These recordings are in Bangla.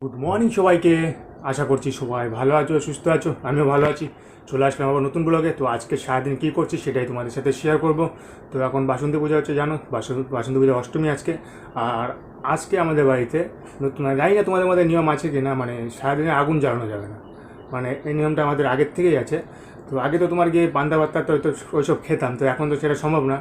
গুড মর্নিং সবাইকে। আশা করছি সবাই ভালো আছো, সুস্থ আছো। আমিও ভালো আছি। চলে আসলাম আবার নতুন ব্লগে। তো আজকে সারাদিন কী করছি সেটাই তোমাদের সাথে শেয়ার করব। তো এখন বাসন্তী পূজা হচ্ছে, জানো বাসন্তী পূজা অষ্টমী আজকে। আর আজকে আমাদের বাড়িতে নতুন, জানি না তোমাদের মধ্যে নিয়ম আছে কি না, মানে সারাদিনে আগুন জ্বালানো যাবে না। মানে এই নিয়মটা আমাদের আগের থেকেই আছে। তো আগে তো তোমার গিয়ে পান্তা ভাতটা তো ওইসব খেতাম, তো এখন তো সেটা সম্ভব না।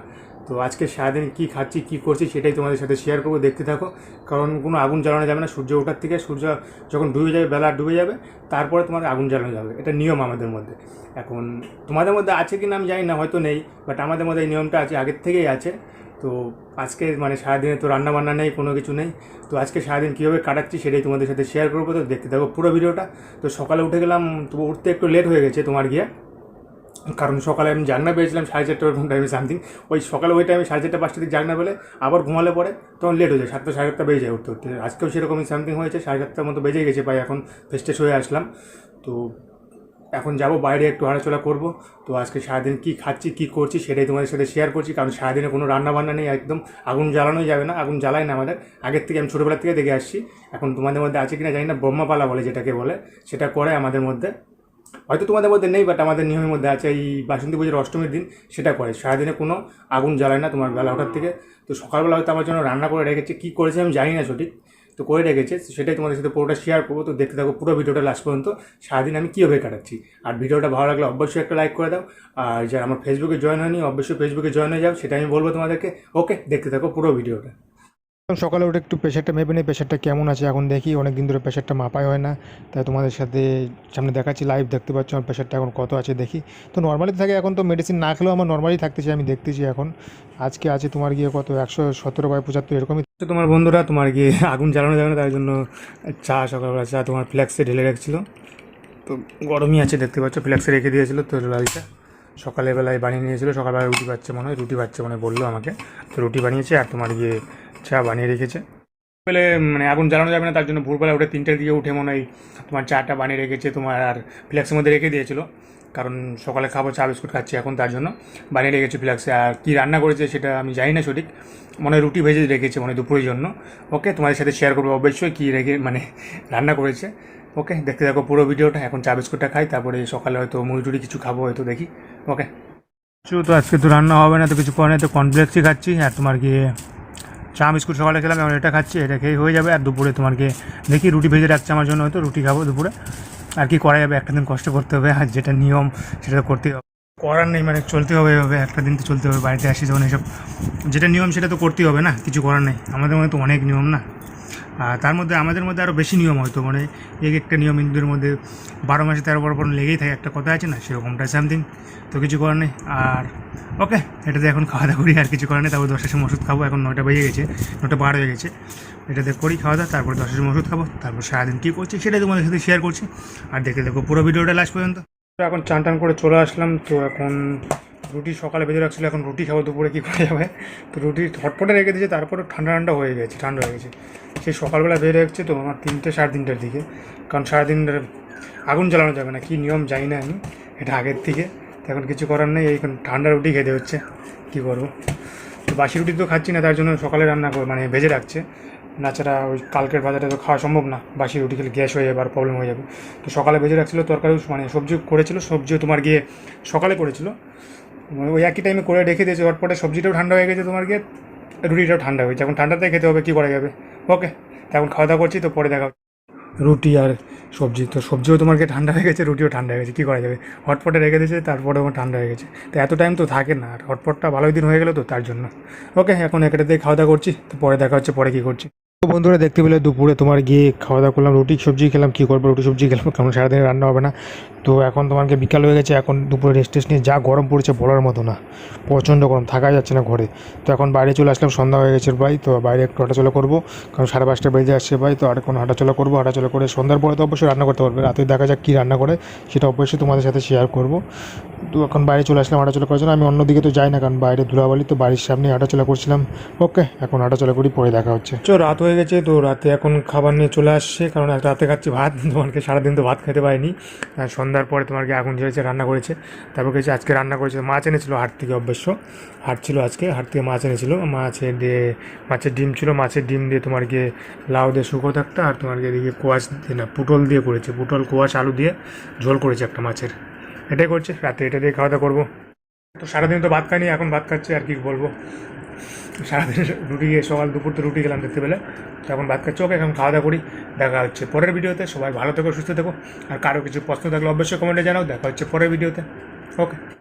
তো আজকে সারাদিন কী খাচ্ছি কী করছি সেটাই তোমাদের সাথে শেয়ার করবো, দেখতে থাকো। কারণ কোনো আগুন জ্বালানো যাবে না সূর্য ওঠার থেকে। সূর্য যখন ডুবে যাবে, বেলা ডুবে যাবে, তারপরে তোমার আগুন জ্বালানো যাবে। এটা নিয়ম আমাদের মধ্যে। এখন তোমাদের মধ্যে আছে কি না আমি জানি না, হয়তো নেই, বাট আমাদের মধ্যে এই নিয়মটা আছে, আগের থেকেই আছে। তো আজকে মানে সারাদিনে তো রান্নাবান্না নেই, কোনো কিছু নেই। তো আজকে সারাদিন কীভাবে কাটাচ্ছি সেটাই তোমাদের সাথে শেয়ার করবো। তো দেখতে থাকো পুরো ভিডিওটা। তো সকালে উঠে গেলাম, তো উঠতে একটু লেট হয়ে গেছে তোমার গিয়ে, কারণ সকালে আমি জাগনা পেয়েছিলাম 4:30 ওরকম টাইমে সামথিং। ওই সকালে ওই টাইমে 4:30 5টা দিকে জাগনা পেলে আবার ঘুমালে পরে তখন লেট হয়ে যায়, 7টা 7:30 বেজে যায় উঠতে উঠতে। আজকেও সেরকমই সামথিং হয়েছে, 7:30 মতো বেজে গেছে প্রায়। এখন ফ্রেশ হয়ে আসলাম। তো এখন যাব বাইরে, একটু হাঁটাচলা করবো। তো আজকে সারাদিন কী খাচ্ছি কী করছি সেটাই তোমাদের সাথে শেয়ার করছি। কারণ সারাদিনে কোনো রান্নাবান্না নেই, একদম আগুন জ্বালানোই যাবে না। আগুন জ্বালাই না আমাদের, আগের থেকে আমি ছোটোবেলা থেকে দেখে আসছি। এখন তোমাদের মধ্যে আছে কিনা জানি না, ব্রহ্মাপালা বলে যেটাকে বলে, সেটা করে আমাদের মধ্যে। হয়তো তোমাদের মধ্যে নেই, বাট আমাদের নিয়মের মধ্যে আছে। এই বাসন্তী পুজোর অষ্টমীর দিন সেটা করে, সারাদিনে কোনো আগুন জ্বালায় না তোমার বেলা ওঠার থেকে। তো সকালবেলা হয়তো আমার জন্য রান্না করে রেখেছে, কী করেছে আমি জানি না সঠিক, তো করে রেখেছে। সেটাই তোমাদের সাথে পুরোটা শেয়ার করবো। তো দেখতে থাকো পুরো ভিডিওটা লাস্ট পর্যন্ত, সারাদিন আমি কীভাবে কাটাচ্ছি। আর ভিডিওটা ভালো লাগলে অবশ্যই একটা লাইক করে দাও। আর যারা আমার ফেসবুকে জয়েন হয়নি অবশ্যই ফেসবুকে জয়েন হয়ে যাও, সেটা আমি বলবো তোমাদেরকে। ওকে, দেখতে থাকো পুরো ভিডিওটা। সকালে উঠে একটু প্রেশারটা মেপে নিই, প্রেশারটা কেমন আছে। এখন দেখি, অনেক দিন ধরে প্রেশারটা মাপাই হয় না, তাই তোমাদের সাথে সামনে দেখাচ্ছি। লাইভ দেখতে পাচ্ছ আমার প্রেশারটা এখন কত আছে দেখি। তো নর্মালি থাকে, এখন তো মেডিসিন না খেলেও আমার নর্মালি থাকতেছে, আমি দেখতেছি এখন আজকে আছে তোমার গিয়ে কত 117/75 এরকমই। তো তোমার বন্ধুরা তোমার গিয়ে আগুন জ্বালানো যাবে না, তাই জন্য চা, সকালবেলা চা তোমার ফ্ল্যাক্সে ঢেলে রাখছিলো। তো গরমই আছে দেখতে পাচ্ছ, ফ্ল্যাক্সে রেখে দিয়েছিলো। তো লালিটা সকালবেলায় বানিয়ে নিয়েছিলো, সকালবেলায় রুটি বাচ্চা মনে হয় বললো আমাকে। তো রুটি বানিয়েছে আর তোমার গিয়ে চা বানিয়ে রেখেছে। বলে মানে আগুন জ্বালানো যাবে না, তার জন্য ভোরবেলা উঠে 3টার দিকে উঠে মনে হয় তোমার চাটা বানিয়ে রেখেছে তোমার, আর ফ্ল্যাক্সের মধ্যে রেখে দিয়েছিলো। কারণ সকালে খাবো, চা বিস্কুট খাচ্ছি এখন, তার জন্য বানিয়ে রেখেছে ফ্ল্যাক্সে। আর কী রান্না করেছে সেটা আমি জানি না সঠিক, মনে হয় রুটি ভেজে রেখেছে মনে হয় দুপুরের জন্য। ওকে, তোমাদের সাথে শেয়ার করবো অবশ্যই কী রেখে মানে রান্না করেছে। ওকে, দেখতে থাকো পুরো ভিডিওটা। এখন চা বিস্কুটটা খাই, তারপরে সকালে হয়তো মুড়ি টুড়ি কিছু খাবো হয়তো, দেখি। ওকে, কিছু তো আজকে তো রান্না হবে না, তো কিছু করে তো কর্নফ্লেক্সই খাচ্ছি। আর তোমার গিয়ে চা বিস্কুট সকালে খেলাম, এখন এটা খাচ্ছি, এটা খেয়ে হয়ে যাবে। আর দুপুরে তোমার গিয়ে দেখি রুটি ভেজে রাখছে আমার জন্য, হয়তো রুটি খাবো দুপুরে। আর কি করা যাবে, একটা দিন কষ্ট করতে হবে, আর যেটা নিয়ম সেটা তো করতেই হবে। করার নেই, মানে চলতে হবে এভাবে, একটা দিন তো চলতে হবে। বাড়িতে আসি যখন এসব যেটা নিয়ম সেটা তো করতেই হবে না, কিছু করার নেই। আমাদের মধ্যে তো অনেক নিয়ম না, আর তার মধ্যে আমাদের মধ্যে আরও বেশি নিয়ম হয়তো, মানে একটা নিয়ম হিন্দুদের মধ্যে 12 মাসে 13 পার্বণ লেগেই থাকে, একটা কথা আছে না, সেরকমটা সামথিং। তো কিছু করার নেই। আর ওকে, এটাতে এখন খাওয়া দাওয়া করি, আর কিছু করার নেই। তারপর 10টার সময় ওষুধ খাবো, এখন 9টা বেজে গেছে, 9টা পার হয়ে গেছে। এটাতে করি খাওয়া দাওয়া, তারপর 10টার সময় ওষুধ খাবো, তারপর সারাদিন কী করছি সেটাই তোমাদের সাথে শেয়ার করছি। আর দেখে দেখো পুরো ভিডিওটা লাস্ট পর্যন্ত। এখন চান টান করে চলে আসলাম। তো এখন রুটি সকালে ভেজে রাখছিলো, এখন রুটি খাবো দুপুরে, কী করা যাবে। তো রুটি হটপটে রেখে দিয়েছে, তারপরে ঠান্ডা হয়ে গেছে, ঠান্ডা হয়ে গেছে। সেই সকালবেলা ভেজে রাখছে তো আমার 3টে 3:30টার দিকে, কারণ সারাদিন আগুন জ্বালানো যাবে না, কী নিয়ম জানি না আমি, এটা আগের থেকে। তো এখন কিছু করার নেই, এই ঠান্ডা রুটি খেতে হচ্ছে, কী করবো। তো বাসি রুটি তো খাচ্ছি না, তার জন্য সকালে রান্না করে মানে ভেজে রাখছে। নাছাড়া ওই কালকের বাজারে তো খাওয়া সম্ভব না, বাসি রুটি খেলে গ্যাস হয়ে যাবে আর প্রবলেম হয়ে যাবে। তো সকালে ভেজে রাখছিলো, তরকারি মানে সবজি করেছিল, সবজিও তোমার গিয়ে সকালে করেছিল, ওই একই টাইমে করে রেখে দিয়েছে। হটপটে সবজিটাও ঠান্ডা হয়ে গেছে তোমার গিয়ে, রুটিটাও ঠান্ডা হয়েছে। এখন ঠান্ডাতে খেতে হবে, কী করা যাবে। ওকে, তো এখন খাওয়া দাওয়া করছি, তো পরে দেখা হচ্ছে। রুটি আর সবজি, তো সবজিও তোমার গিয়ে ঠান্ডা হয়ে গেছে, রুটিও ঠান্ডা হয়ে গেছে, কী করা যাবে। হটপটে রেখে দিয়েছে, তারপরে আমার ঠান্ডা হয়ে গেছে। তো এত টাইম তো থাকে না, আর হটপটটা ভালোই দিন হয়ে গেলো তো, তার জন্য। ওকে, এখন এটাতে খাওয়া দাওয়া করছি, তো পরে দেখা হচ্ছে পরে কী করছি। তো বন্ধুরা দেখতে পেলে দুপুরে তোমার গিয়ে খাওয়া দাওয়া করলাম, রুটি সবজি খেলাম। কী করবো, রুটি সবজি খেলাম, কারণ সারাদিন রান্না হবে না। তো এখন তোমাকে বিকাল হয়ে গেছে, এখন দুপুরে রেস্ট টেস্ট নিয়ে যা গরম পড়েছে বলার মতো না, প্রচণ্ড গরম, থাকা যাচ্ছে না ঘরে। তো এখন বাইরে চলে আসলাম, সন্ধ্যা হয়ে গেছে ভাই। তো বাইরে একটু হাঁটাচলা করবো, কারণ 5:30 বেজে আসছে ভাই। তো আর এখন হাঁটাচলা করবো, হাঁটাচলা করে সন্ধ্যার পরে তো অবশ্যই রান্না করতে পারবে। রাতে দেখা যাক কী রান্না করে, সেটা অবশ্যই তোমাদের সাথে শেয়ার করবো। তো এখন বাইরে চলে আসলাম হাঁটাচলা করার জন্য। আমি অন্যদিকে তো যাই না, কারণ বাইরে ধুলাবালি, তো বাড়ির সামনে হাঁটাচলা করছিলাম। ওকে, এখন হাঁটাচলা করি, পরে দেখা হচ্ছে। রাত হয়ে হয়ে গেছে, তো রাতে এখন খাবার নিয়ে চলে আসছে, কারণ রাতে খাচ্ছি ভাত। তোমাকে সারাদিন তো ভাত খেতে পারিনি, আর সন্ধ্যার পরে তোমাকে আগুন জ্বেলেছে, রান্না করেছে। তারপর কিছু আজকে রান্না করেছে, মাছ এনেছিল হাট থেকে, অবশ্য হাট ছিল আজকে, হাট থেকে মাছ এনেছিল, মাছের ডিম ছিল, মাছের ডিম দিয়ে তোমার গিয়ে লাউ দিয়ে শুকো থাকতে, আর তোমার গিয়ে এদিকে কোয়াশ দিয়ে না পুটল দিয়ে করেছে, পুটল কোয়াশ আলু দিয়ে ঝোল করেছে একটা মাছের। এটাই করছে রাতে, এটা দিয়ে খাওয়া দাওয়া করবো। তো সারাদিন তো ভাত খাইনি, এখন ভাত খাচ্ছি, আর কি বলবো। সারাদিন রুটি খেয়ে সকাল দুপুর তো রুটি খেলাম দেখতে পেলে, তো এখন ভাত খাচ্ছি। ওকে, এখন খাওয়া দাওয়া করি, দেখা হচ্ছে পরের ভিডিওতে। সবাই ভালো থেকো, সুস্থ থেকো, আর কারো কিছু প্রশ্ন থাকলে অবশ্যই কমেন্টে জানাও। দেখা হচ্ছে পরের ভিডিওতে। ওকে।